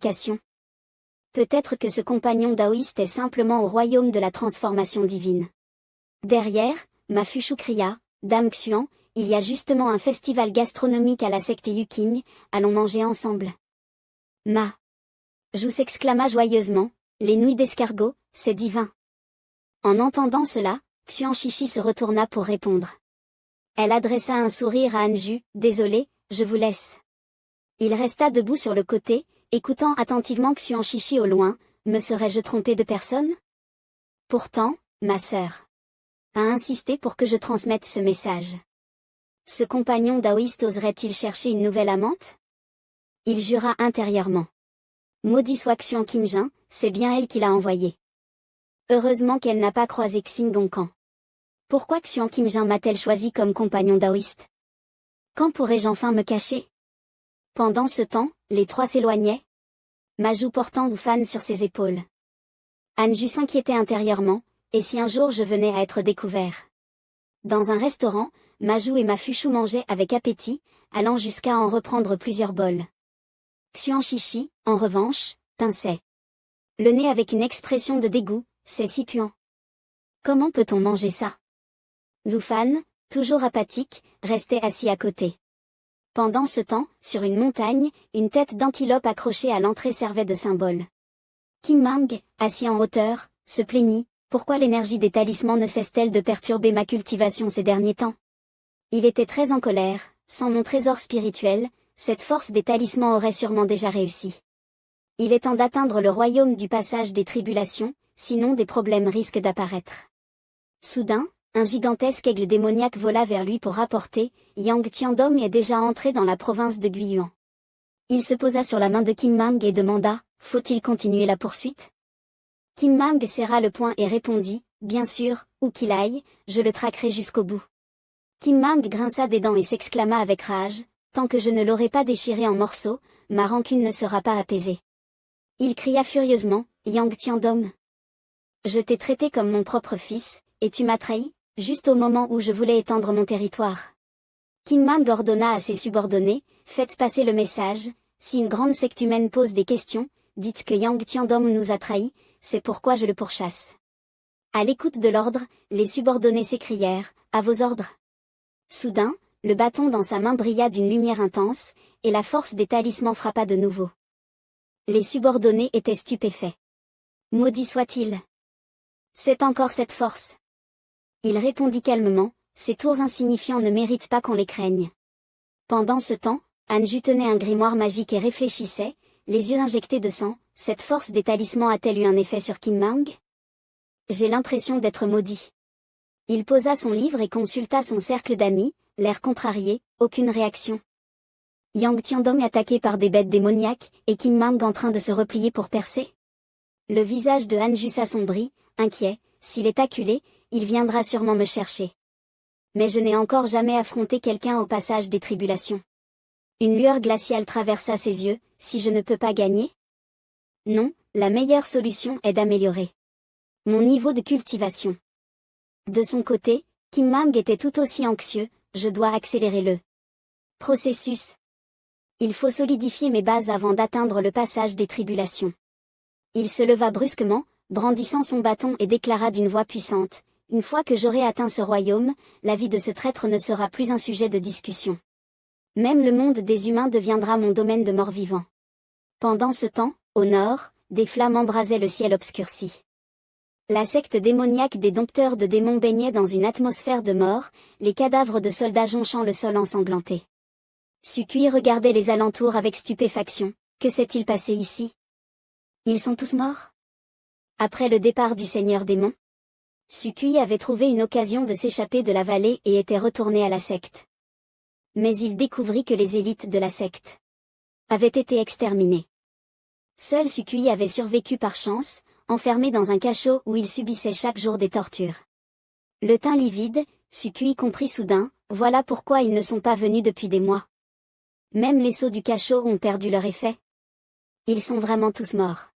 Question. Peut-être que ce compagnon taoïste est simplement au royaume de la transformation divine. Derrière, Ma Fuchu cria, Dame Xuan, il y a justement un festival gastronomique à la secte Yuqing, allons manger ensemble. Ma Jou s'exclama joyeusement, les nouilles d'escargot, c'est divin. En entendant cela, Xuan Shishi se retourna pour répondre. Elle adressa un sourire à Anju, désolé, je vous laisse. Il resta debout sur le côté, écoutant attentivement Xuan Shishi au loin, me serais-je trompé de personne? Pourtant, ma sœur a insisté pour que je transmette ce message. Ce compagnon taoïste oserait-il chercher une nouvelle amante? Il jura intérieurement. Maudit soit Xuan Qingjin, c'est bien elle qui l'a envoyé. Heureusement qu'elle n'a pas croisé Xing Dongkan. Pourquoi Xuan Qingjin m'a-t-elle choisi comme compagnon taoïste? Quand pourrai-je enfin me cacher? Pendant ce temps, les trois s'éloignaient. Ma joue portant Wufan sur ses épaules. Anju s'inquiétait intérieurement, et si un jour je venais à être découvert? Dans un restaurant, Majou et Ma Fuchu mangeaient avec appétit, allant jusqu'à en reprendre plusieurs bols. Xuan Shishi, en revanche, pinçait le nez avec une expression de dégoût, c'est si puant. Comment peut-on manger ça? Wufan, toujours apathique, restait assis à côté. Pendant ce temps, sur une montagne, une tête d'antilope accrochée à l'entrée servait de symbole. Kim Mang, assis en hauteur, se plaignit, pourquoi l'énergie des talismans ne cesse-t-elle de perturber ma cultivation ces derniers temps? Il était très en colère, sans mon trésor spirituel, cette force des talismans aurait sûrement déjà réussi. Il est temps d'atteindre le royaume du passage des tribulations, sinon des problèmes risquent d'apparaître. Soudain, un gigantesque aigle démoniaque vola vers lui pour rapporter, Yang Tiandong est déjà entré dans la province de Guiyuan. Il se posa sur la main de Kim Mang et demanda, faut-il continuer la poursuite? Kim Mang serra le poing et répondit, bien sûr, où qu'il aille, je le traquerai jusqu'au bout. Kim Mang grinça des dents et s'exclama avec rage, tant que je ne l'aurai pas déchiré en morceaux, ma rancune ne sera pas apaisée. Il cria furieusement, Yang Tiandong. Je t'ai traité comme mon propre fils, et tu m'as trahi, juste au moment où je voulais étendre mon territoire. Kim Mang ordonna à ses subordonnés, faites passer le message, si une grande secte humaine pose des questions, dites que Yang Tiandong nous a trahis, c'est pourquoi je le pourchasse. À l'écoute de l'ordre, les subordonnés s'écrièrent, à vos ordres. Soudain, le bâton dans sa main brilla d'une lumière intense, et la force des talismans frappa de nouveau. Les subordonnés étaient stupéfaits. Maudit soit-il. C'est encore cette force. Il répondit calmement, ces tours insignifiants ne méritent pas qu'on les craigne. Pendant ce temps, Anju tenait un grimoire magique et réfléchissait, les yeux injectés de sang, cette force des talismans a-t-elle eu un effet sur Kim Mang? J'ai l'impression d'être maudit. Il posa son livre et consulta son cercle d'amis, l'air contrarié, aucune réaction. Yang Tiandong attaqué par des bêtes démoniaques, et Kim Mang en train de se replier pour percer? Le visage de Anju s'assombrit, inquiet, s'il est acculé, il viendra sûrement me chercher. Mais je n'ai encore jamais affronté quelqu'un au passage des tribulations. Une lueur glaciale traversa ses yeux, si je ne peux pas gagner? Non, la meilleure solution est d'améliorer mon niveau de cultivation. De son côté, Kim Mang était tout aussi anxieux, je dois accélérer le processus. Il faut solidifier mes bases avant d'atteindre le passage des tribulations. Il se leva brusquement, brandissant son bâton et déclara d'une voix puissante, une fois que j'aurai atteint ce royaume, la vie de ce traître ne sera plus un sujet de discussion. Même le monde des humains deviendra mon domaine de mort-vivant. Pendant ce temps, au nord, des flammes embrasaient le ciel obscurci. La secte démoniaque des dompteurs de démons baignait dans une atmosphère de mort, les cadavres de soldats jonchant le sol ensanglanté. Sukui regardait les alentours avec stupéfaction, que s'est-il passé ici? Ils sont tous morts? Après le départ du seigneur démon, Sukui avait trouvé une occasion de s'échapper de la vallée et était retourné à la secte. Mais il découvrit que les élites de la secte avaient été exterminées. Seul Sukui avait survécu par chance, enfermé dans un cachot où il subissait chaque jour des tortures. Le teint livide, Sukui comprit soudain, voilà pourquoi ils ne sont pas venus depuis des mois. Même les sceaux du cachot ont perdu leur effet. Ils sont vraiment tous morts.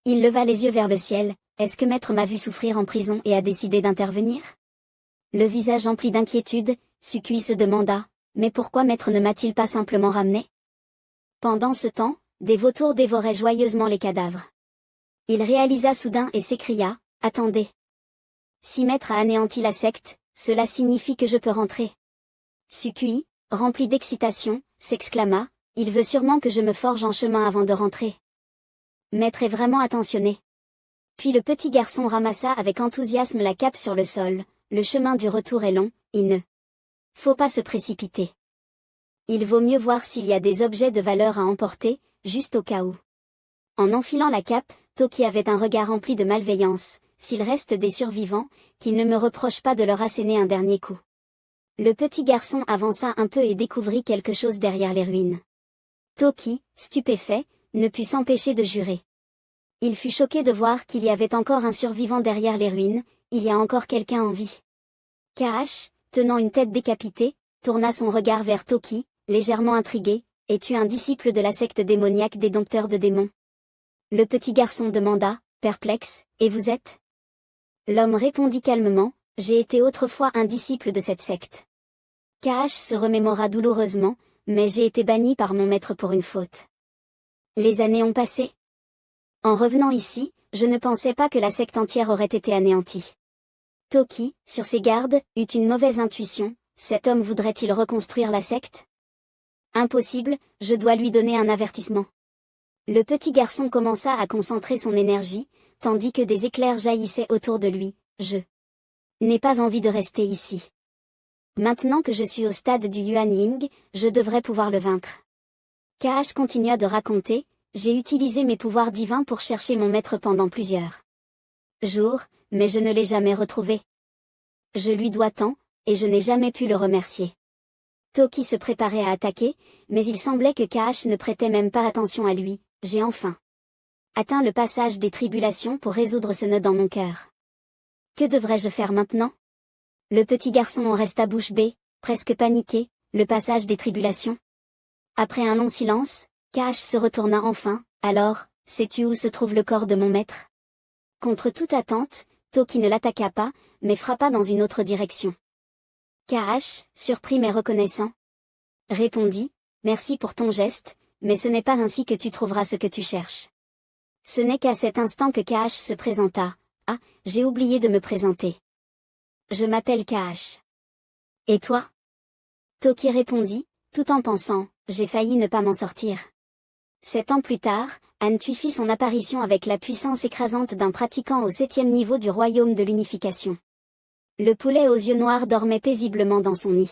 Il leva les yeux vers le ciel, est-ce que maître m'a vu souffrir en prison et a décidé d'intervenir? Le visage empli d'inquiétude, Sukui se demanda, mais pourquoi maître ne m'a-t-il pas simplement ramené? Pendant ce temps, des vautours dévoraient joyeusement les cadavres. Il réalisa soudain et s'écria, « Attendez. Si Maître a anéanti la secte, cela signifie que je peux rentrer. » Sukui, rempli d'excitation, s'exclama, « Il veut sûrement que je me forge en chemin avant de rentrer. » Maître est vraiment attentionné. Puis le petit garçon ramassa avec enthousiasme la cape sur le sol, « Le chemin du retour est long, il ne faut pas se précipiter. Il vaut mieux voir s'il y a des objets de valeur à emporter, juste au cas où. » En enfilant la cape, Toki avait un regard rempli de malveillance, « S'il reste des survivants, qu'ils ne me reprochent pas de leur asséner un dernier coup. » Le petit garçon avança un peu et découvrit quelque chose derrière les ruines. Toki, stupéfait, ne put s'empêcher de jurer. Il fut choqué de voir qu'il y avait encore un survivant derrière les ruines, il y a encore quelqu'un en vie. Kaash, tenant une tête décapitée, tourna son regard vers Toki, légèrement intrigué, « Es-tu un disciple de la secte démoniaque des dompteurs de démons ?» Le petit garçon demanda, perplexe, « Et vous êtes ?» L'homme répondit calmement, « J'ai été autrefois un disciple de cette secte. » Kaash se remémora douloureusement, « Mais j'ai été banni par mon maître pour une faute. Les années ont passé. En revenant ici, je ne pensais pas que la secte entière aurait été anéantie. » Toki, sur ses gardes, eut une mauvaise intuition, cet homme voudrait-il reconstruire la secte? Impossible, je dois lui donner un avertissement. Le petit garçon commença à concentrer son énergie, tandis que des éclairs jaillissaient autour de lui, je n'ai pas envie de rester ici. Maintenant que je suis au stade du Yuan Ying, je devrais pouvoir le vaincre. Kaash continua de raconter, j'ai utilisé mes pouvoirs divins pour chercher mon maître pendant plusieurs jours, mais je ne l'ai jamais retrouvé. Je lui dois tant, et je n'ai jamais pu le remercier. Toki se préparait à attaquer, mais il semblait que Kaash ne prêtait même pas attention à lui, j'ai enfin atteint le passage des tribulations pour résoudre ce nœud dans mon cœur. Que devrais-je faire maintenant? Le petit garçon en resta bouche bée, presque paniqué, le passage des tribulations. Après un long silence, Kaash se retourna enfin, alors, sais-tu où se trouve le corps de mon maître? Contre toute attente, Toki ne l'attaqua pas, mais frappa dans une autre direction. Kaash, surpris mais reconnaissant, répondit, merci pour ton geste, mais ce n'est pas ainsi que tu trouveras ce que tu cherches. Ce n'est qu'à cet instant que Kaash se présenta. Ah, j'ai oublié de me présenter. Je m'appelle Kaash. Et toi? Toki répondit, tout en pensant, j'ai failli ne pas m'en sortir. 7 ans plus tard, Antui fit son apparition avec la puissance écrasante d'un pratiquant au 7e niveau du royaume de l'unification. Le poulet aux yeux noirs dormait paisiblement dans son nid.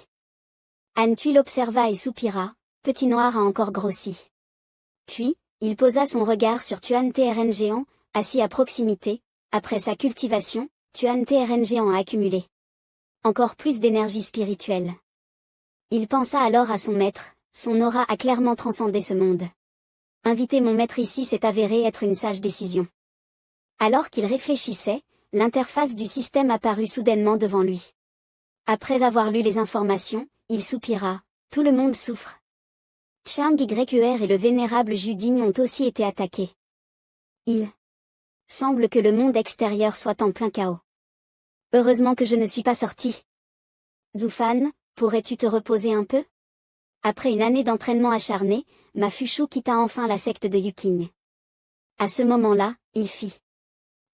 Antui l'observa et soupira, petit noir a encore grossi. Puis, il posa son regard sur Tuan Tren géant, assis à proximité. Après sa cultivation, Tuan Tren géant a accumulé encore plus d'énergie spirituelle. Il pensa alors à son maître, son aura a clairement transcendé ce monde. Inviter mon maître ici s'est avéré être une sage décision. Alors qu'il réfléchissait, l'interface du système apparut soudainement devant lui. Après avoir lu les informations, il soupira, tout le monde souffre. Chang Yqr et le vénérable Juding ont aussi été attaqués. Il semble que le monde extérieur soit en plein chaos. Heureusement que je ne suis pas sorti. Zufan, pourrais-tu te reposer un peu? Après une année d'entraînement acharné, Ma Fuchu quitta enfin la secte de Yuqing. À ce moment-là, il fit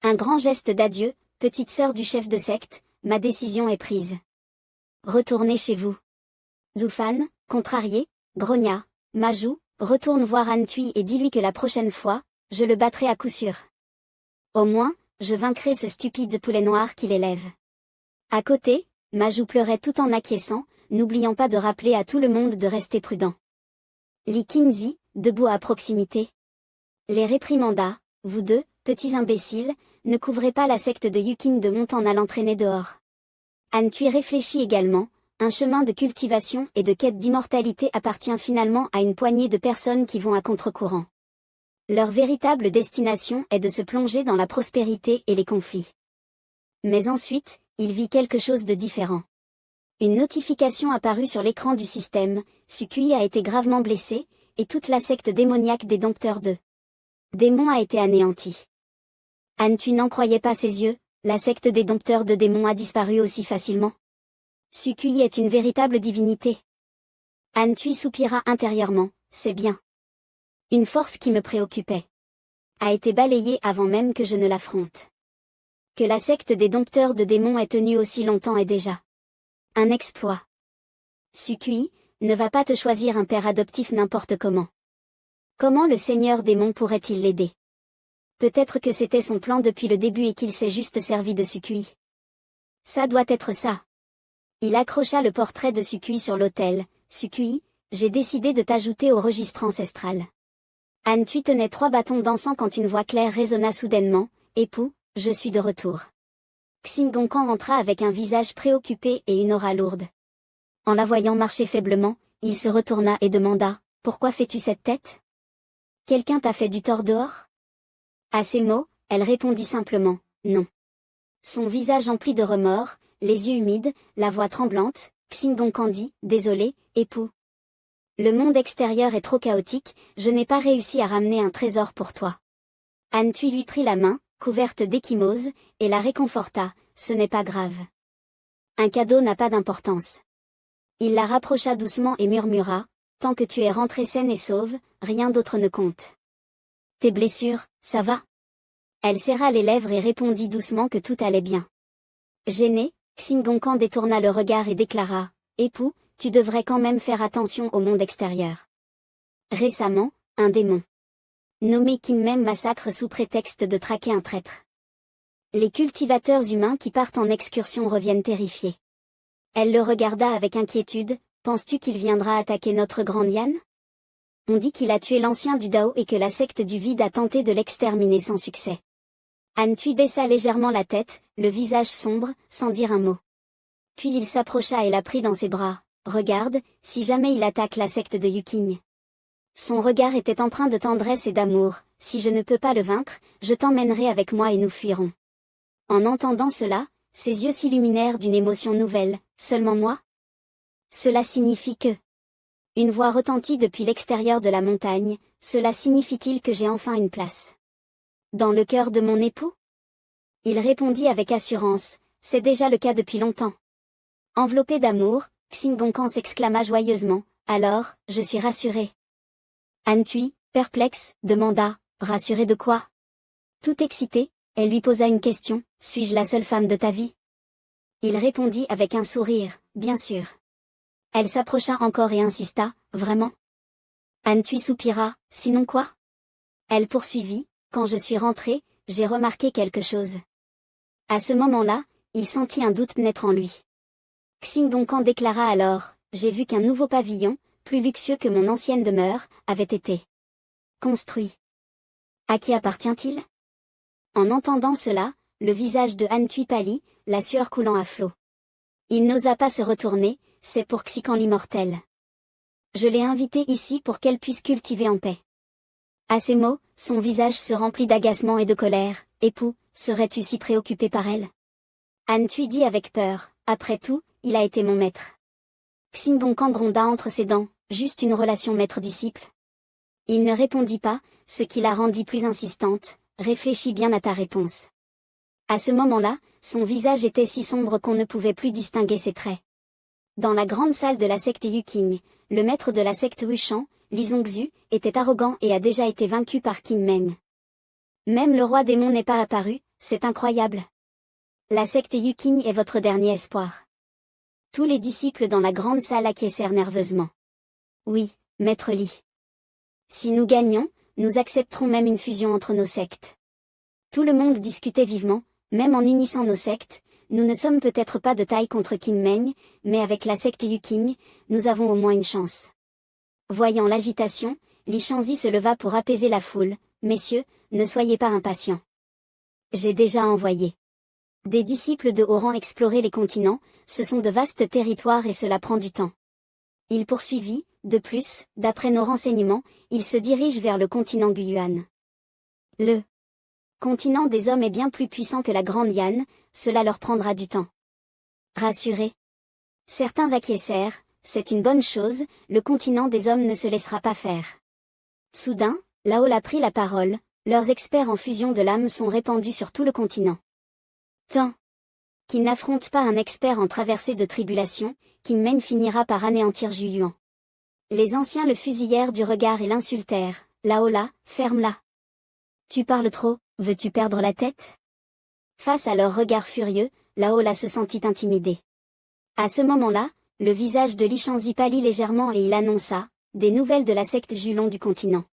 un grand geste d'adieu, petite sœur du chef de secte, ma décision est prise. Retournez chez vous. Zufan, contrarié, grogna, Maju, retourne voir Antui et dis-lui que la prochaine fois, je le battrai à coup sûr. Au moins, je vaincrai ce stupide poulet noir qui l'élève. À côté, Maju pleurait tout en acquiesçant, n'oubliant pas de rappeler à tout le monde de rester prudent. Li Qingzi, debout à proximité, les réprimanda, vous deux, petits imbéciles, ne couvrez pas la secte de Yuqing de montant en allant traîner dehors. Antui réfléchit également, un chemin de cultivation et de quête d'immortalité appartient finalement à une poignée de personnes qui vont à contre-courant. Leur véritable destination est de se plonger dans la prospérité et les conflits. Mais ensuite, il vit quelque chose de différent. Une notification apparut sur l'écran du système, Sukui a été gravement blessé, et toute la secte démoniaque des dompteurs de démons a été anéantie. Antui n'en croyait pas ses yeux, la secte des dompteurs de démons a disparu aussi facilement. Sukui est une véritable divinité. Antui soupira intérieurement, c'est bien. Une force qui me préoccupait a été balayée avant même que je ne l'affronte. Que la secte des dompteurs de démons ait tenu aussi longtemps est déjà un exploit. Sukui ne va pas te choisir un père adoptif n'importe comment. Comment le seigneur démon pourrait-il l'aider? Peut-être que c'était son plan depuis le début et qu'il s'est juste servi de Sukui. Ça doit être ça. Il accrocha le portrait de Sukui sur l'autel. Sukui, j'ai décidé de t'ajouter au registre ancestral. Antui tenait 3 bâtons d'encens quand une voix claire résonna soudainement. Époux, je suis de retour. Xingongkan entra avec un visage préoccupé et une aura lourde. En la voyant marcher faiblement, il se retourna et demanda, pourquoi fais-tu cette tête? Quelqu'un t'a fait du tort dehors? À ces mots, elle répondit simplement, non. Son visage empli de remords, les yeux humides, la voix tremblante, Xingongkan dit, désolé, époux. Le monde extérieur est trop chaotique, je n'ai pas réussi à ramener un trésor pour toi. Antui lui prit la main, couverte d'échymose, et la réconforta, ce n'est pas grave. Un cadeau n'a pas d'importance. Il la rapprocha doucement et murmura, tant que tu es rentrée saine et sauve, rien d'autre ne compte. Tes blessures, ça va? Elle serra les lèvres et répondit doucement que tout allait bien. Gêné, Xingongkan détourna le regard et déclara, époux, tu devrais quand même faire attention au monde extérieur. Récemment, un démon nommé Kinmen massacre sous prétexte de traquer un traître. Les cultivateurs humains qui partent en excursion reviennent terrifiés. Elle le regarda avec inquiétude, penses-tu qu'il viendra attaquer notre grand Yan? On dit qu'il a tué l'ancien du Dao et que la secte du vide a tenté de l'exterminer sans succès. Antui baissa légèrement la tête, le visage sombre, sans dire un mot. Puis il s'approcha et la prit dans ses bras. Regarde, si jamais il attaque la secte de Yuking. Son regard était empreint de tendresse et d'amour, si je ne peux pas le vaincre, je t'emmènerai avec moi et nous fuirons. En entendant cela, ses yeux s'illuminèrent d'une émotion nouvelle, seulement moi? Cela signifie que... Une voix retentit depuis l'extérieur de la montagne, cela signifie-t-il que j'ai enfin une place? Dans le cœur de mon époux? Il répondit avec assurance, c'est déjà le cas depuis longtemps. Enveloppé d'amour, Xingongkan s'exclama joyeusement, alors, je suis rassurée. Antui, perplexe, demanda, rassurée de quoi? Tout excitée, elle lui posa une question, suis-je la seule femme de ta vie? Il répondit avec un sourire, bien sûr. Elle s'approcha encore et insista, vraiment? Antui soupira, sinon quoi? Elle poursuivit, quand je suis rentrée, j'ai remarqué quelque chose. À ce moment-là, il sentit un doute naître en lui. Xingongkan déclara alors, j'ai vu qu'un nouveau pavillon, plus luxueux que mon ancienne demeure, avait été construit. À qui appartient-il? En entendant cela, le visage de Antui pâlit, la sueur coulant à flots. Il n'osa pas se retourner, c'est pour Xikan l'immortel. Je l'ai invitée ici pour qu'elle puisse cultiver en paix. À ces mots, son visage se remplit d'agacement et de colère, époux, serais-tu si préoccupé par elle? Antui dit avec peur, après tout, il a été mon maître. Xingongkan gronda entre ses dents, juste une relation maître-disciple. Il ne répondit pas, ce qui la rendit plus insistante, réfléchis bien à ta réponse. À ce moment-là, son visage était si sombre qu'on ne pouvait plus distinguer ses traits. Dans la grande salle de la secte Yuking, le maître de la secte Wushan, Li Zongzhu, était arrogant et a déjà été vaincu par Kinmen. Même le roi démon n'est pas apparu, c'est incroyable. La secte Yuking est votre dernier espoir. Tous les disciples dans la grande salle acquiescèrent nerveusement. Oui, maître Li. Si nous gagnons, nous accepterons même une fusion entre nos sectes. Tout le monde discutait vivement, même en unissant nos sectes, nous ne sommes peut-être pas de taille contre Kinmen, mais avec la secte Yuking, nous avons au moins une chance. Voyant l'agitation, Li Shanzi se leva pour apaiser la foule, messieurs, ne soyez pas impatients. J'ai déjà envoyé des disciples de haut rang explorer les continents, ce sont de vastes territoires et cela prend du temps. Il poursuivit, de plus, d'après nos renseignements, il se dirige vers le continent Guyuan. Le continent des hommes est bien plus puissant que la Grande Yan, cela leur prendra du temps. Rassurés. Certains acquiescèrent, c'est une bonne chose, le continent des hommes ne se laissera pas faire. Soudain, Laol a pris la parole, leurs experts en fusion de l'âme sont répandus sur tout le continent. Tant qu'ils n'affrontent pas un expert en traversée de tribulation, Kinmen finira par anéantir Juyuan. Les anciens le fusillèrent du regard et l'insultèrent, Laola, ferme-la. Tu parles trop, veux-tu perdre la tête? Face à leur regard furieux, Laola se sentit intimidée. À ce moment-là, le visage de Li Shanzi pâlit légèrement et il annonça des nouvelles de la secte Julon du continent.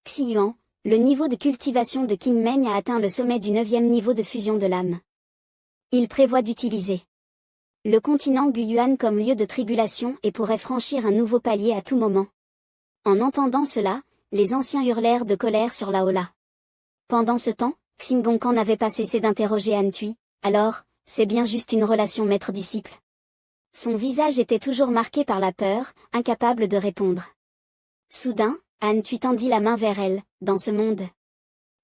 Xiyuan, le niveau de cultivation de King Meng a atteint le sommet du 9e niveau de fusion de l'âme. Il prévoit d'utiliser le continent Guyuan comme lieu de tribulation et pourrait franchir un nouveau palier à tout moment. En entendant cela, les anciens hurlèrent de colère sur Laola. Pendant ce temps, Xingongkan n'avait pas cessé d'interroger Han Tui. Alors, c'est bien juste une relation maître-disciple. Son visage était toujours marqué par la peur, incapable de répondre. Soudain, Han Tui tendit la main vers elle, dans ce monde.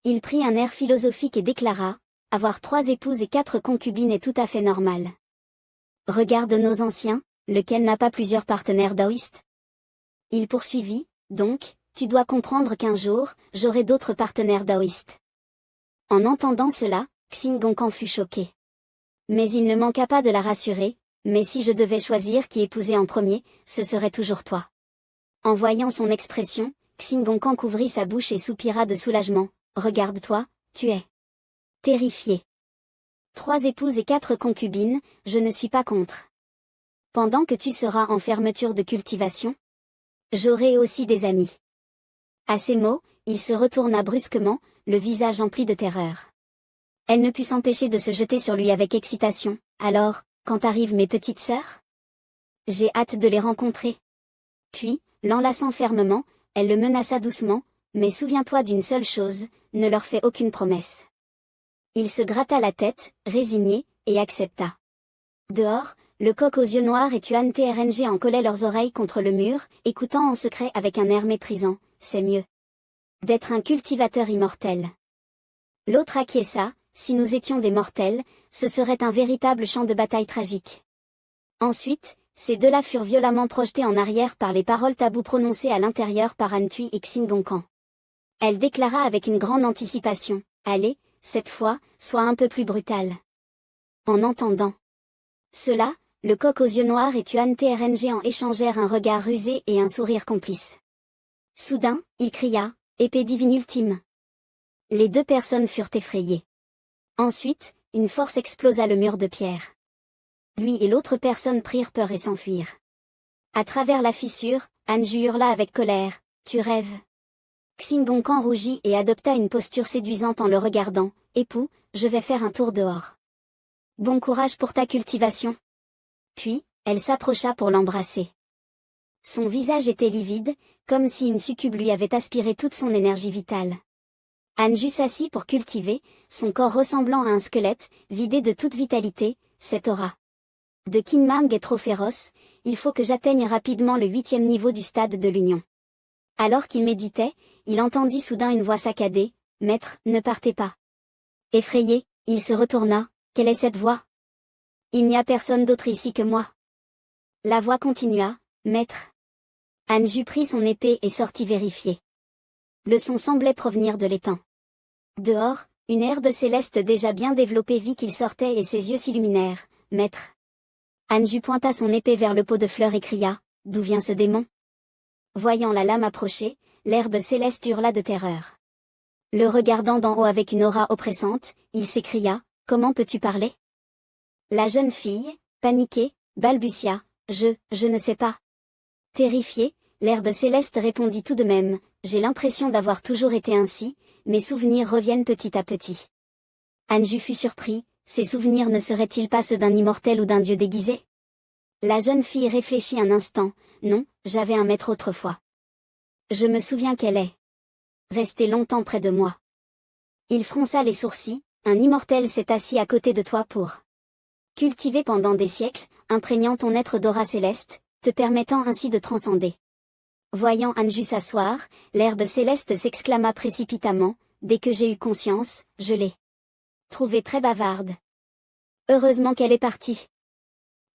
Il prit un air philosophique et déclara, avoir 3 épouses et 4 concubines est tout à fait normal. Regarde nos anciens, lequel n'a pas plusieurs partenaires daoïstes? Il poursuivit, donc, tu dois comprendre qu'un jour, j'aurai d'autres partenaires daoïstes. En entendant cela, Xingongkan fut choqué. Mais il ne manqua pas de la rassurer, mais si je devais choisir qui épouser en premier, ce serait toujours toi. En voyant son expression, Xingongkan couvrit sa bouche et soupira de soulagement. Regarde-toi, tu es terrifié. 3 épouses et 4 concubines, je ne suis pas contre. Pendant que tu seras en fermeture de cultivation, j'aurai aussi des amis. À ces mots, il se retourna brusquement, le visage empli de terreur. Elle ne put s'empêcher de se jeter sur lui avec excitation. Alors, quand arrivent mes petites sœurs? J'ai hâte de les rencontrer. Puis, l'enlaçant fermement, elle le menaça doucement, mais souviens-toi d'une seule chose, ne leur fais aucune promesse. Il se gratta la tête, résigné, et accepta. Dehors, le coq aux yeux noirs et Tuan Trng en collaient leurs oreilles contre le mur, écoutant en secret avec un air méprisant. C'est mieux d'être un cultivateur immortel. L'autre acquiesça, si nous étions des mortels, ce serait un véritable champ de bataille tragique. Ensuite, ces deux-là furent violemment projetés en arrière par les paroles taboues prononcées à l'intérieur par Han Tui et Xingongkan. Elle déclara avec une grande anticipation, allez, cette fois, sois un peu plus brutale. En entendant cela, le coq aux yeux noirs et Tuan Trng en échangèrent un regard rusé et un sourire complice. Soudain, il cria, épée divine ultime. Les 2 personnes furent effrayées. Ensuite, une force explosa le mur de pierre. Lui et l'autre personne prirent peur et s'enfuirent. À travers la fissure, Anju hurla avec colère, tu rêves. Xingongkan rougit et adopta une posture séduisante en le regardant, époux, je vais faire un tour dehors. Bon courage pour ta cultivation. Puis, elle s'approcha pour l'embrasser. Son visage était livide, comme si une succube lui avait aspiré toute son énergie vitale. Anju s'assit pour cultiver, son corps ressemblant à un squelette, vidé de toute vitalité, cette aura de King Mang est trop féroce, il faut que j'atteigne rapidement le 8e niveau du stade de l'union. Alors qu'il méditait, il entendit soudain une voix saccadée, Maître, ne partez pas. Effrayé, il se retourna, quelle est cette voix? Il n'y a personne d'autre ici que moi. La voix continua, Maître. Anju prit son épée et sortit vérifier. Le son semblait provenir de l'étang. Dehors, une herbe céleste déjà bien développée vit qu'il sortait et ses yeux s'illuminèrent. Maître. Anju pointa son épée vers le pot de fleurs et cria, d'où vient ce démon? Voyant la lame approcher, l'herbe céleste hurla de terreur. Le regardant d'en haut avec une aura oppressante, il s'écria, comment peux-tu parler? La jeune fille, paniquée, balbutia, je ne sais pas. Terrifiée, l'herbe céleste répondit tout de même, j'ai l'impression d'avoir toujours été ainsi, mes souvenirs reviennent petit à petit. Anju fut surpris, ces souvenirs ne seraient-ils pas ceux d'un immortel ou d'un dieu déguisé? La jeune fille réfléchit un instant, non, j'avais un maître autrefois. Je me souviens qu'elle est restée longtemps près de moi. Il fronça les sourcils, un immortel s'est assis à côté de toi pour cultiver pendant des siècles, imprégnant ton être d'aura céleste, te permettant ainsi de transcender. Voyant Anju s'asseoir, l'herbe céleste s'exclama précipitamment, dès que j'ai eu conscience, je l'ai trouvée très bavarde. Heureusement qu'elle est partie.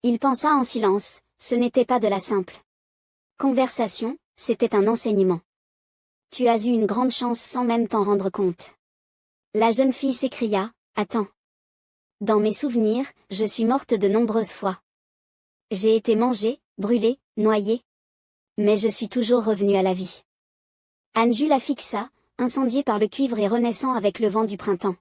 Il pensa en silence, ce n'était pas de la simple conversation, c'était un enseignement. Tu as eu une grande chance sans même t'en rendre compte. La jeune fille s'écria, attends. Dans mes souvenirs, je suis morte de nombreuses fois. J'ai été mangée, brûlée, noyée. Mais je suis toujours revenue à la vie. Anjou la fixa, incendié par le cuivre et renaissant avec le vent du printemps.